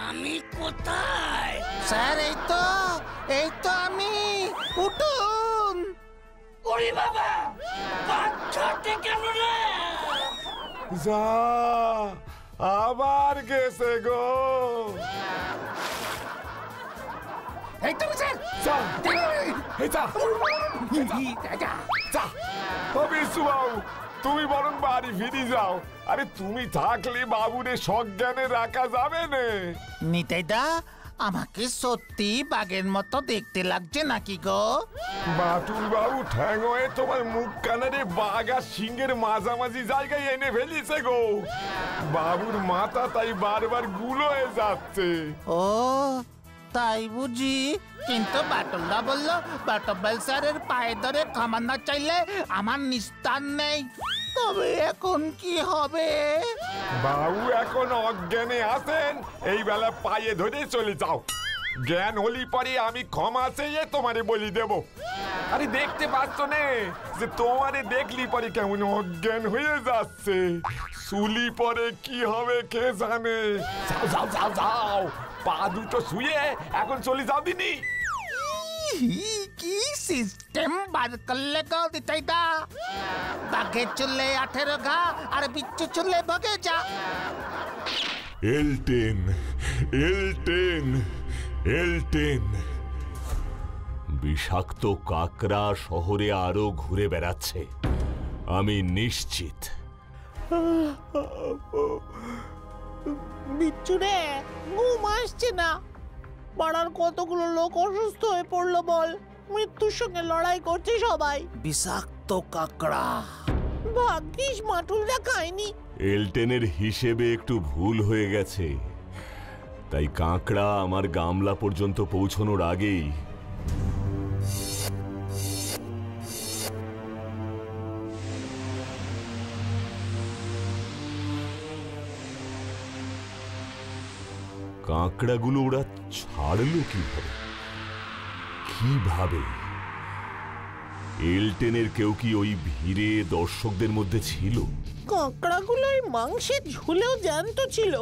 আমি কোথায়? স্যার এই তো আমি। উঠুন। ওরে বাবা, বাচ্চাতে কেন রে? যা আবার গেছে গো। এই তো স্যার। যা এই যা যা বিশু বাবু, তুমি বরং বাড়ি ফিরে যাও। আরে তুমি থাকলে বাবুরে সজ্ঞানে রাখা যাবে না। নিতাইদা, আমাকে সত্যি বাঘের মতো দেখতে লাগছে নাকি গো? বাটুল বাবু ঠ্যাং হয়ে তোমার মুখ কানারে বাঘ আর সিংহের মাঝামাঝি জায়গায় এনে ফেলিছে গো। বাবুর মাথা তাই বারবার গুলো হয়ে যাচ্ছে। ও তাই বুঝি? কিন্তু বাটুলদা বললো বাটুল স্যারের পায়ে ধরে ক্ষমা না চাইলে আমার নিস্তার নেই। তবে এখন কি হবে? বাবু এখন অজ্ঞানে আছেন, এই বেলা পায়ে ধরে চলে যাও। জ্ঞান হলি পরে আমি ক্ষমা চেয়ে তোমারে বলি দেব। আরে দেখতে পাচ্ছ না যে তোমারে দেখলি পরে কেমন অজ্ঞান হয়ে যাচ্ছে। চুলি পরে কি হবে কে জানে। যাও যাও যাও যাও, পা দুটো শুয়ে এখন চলে যাও দিনি। কি সিস্টেম বার করলে গো নিতাইদা? বাঘের চুলে 18 ঘা আর বিচ্ছু চুলে ভগে যা। এলটেন এলটেন এলটেন। বিষাক্ত কাকড়া শহরে আরো ঘুরে বেড়াচ্ছে, আমি নিশ্চিত। বিচ্ছুরে ঘুম আসছে না। পাড়ার কতগুলো লোক অসুস্থ হয়ে পড়লো বল। মৃত্যুর সঙ্গে লড়াই করছে সবাই। বিষাক্ত কাকড়া। ভাগ্যিস মাটুলটা খায়নি। এলটেনের হিসেবে একটু ভুল হয়ে গেছে, তাই কাকড়া আমার গামলা পর্যন্ত পৌঁছানোর আগেই কাঁকড়াগুলো ওরা ছাড়লো কিভাবে? এলটেনের কেউ কি ওই ভিড়ে দর্শকদের মধ্যে ছিল? কাঁকড়াগুলোর মাংসের ঝোলেও জ্যান্ত ছিল।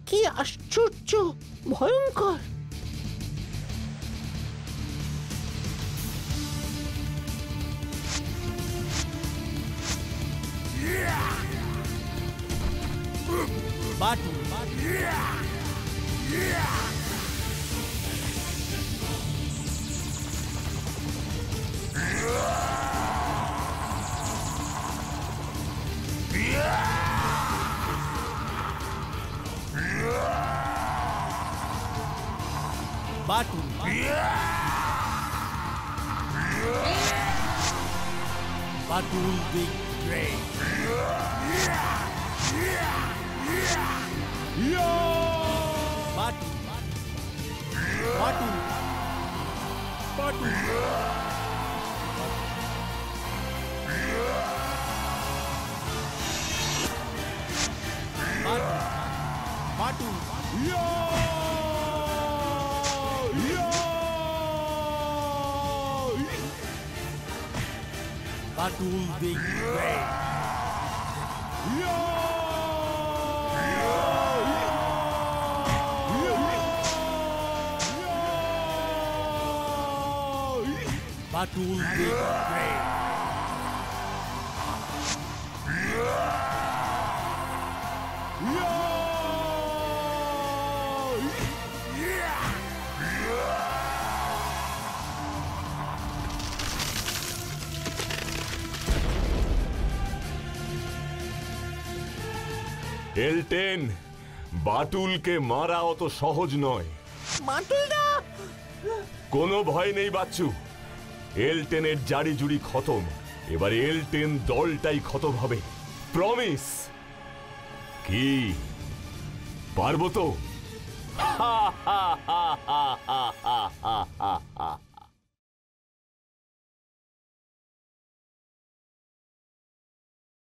কি আশ্চর্য, ভয়ঙ্কর। বাটু বাটু বাটুল দি গ্রেট। বাটু বাটু বাটু বাটু Batul the great. Batul the Great. এলটেন, বাটুলকে মারা অত সহজ নয়। মাটুলদা! কোনো ভয় নেই বাচ্চু, এলটেনের জারি জুড়ি খতম। এবার এলটেন দলটাই খতম হবে, প্রমিস। কি পারবো তো?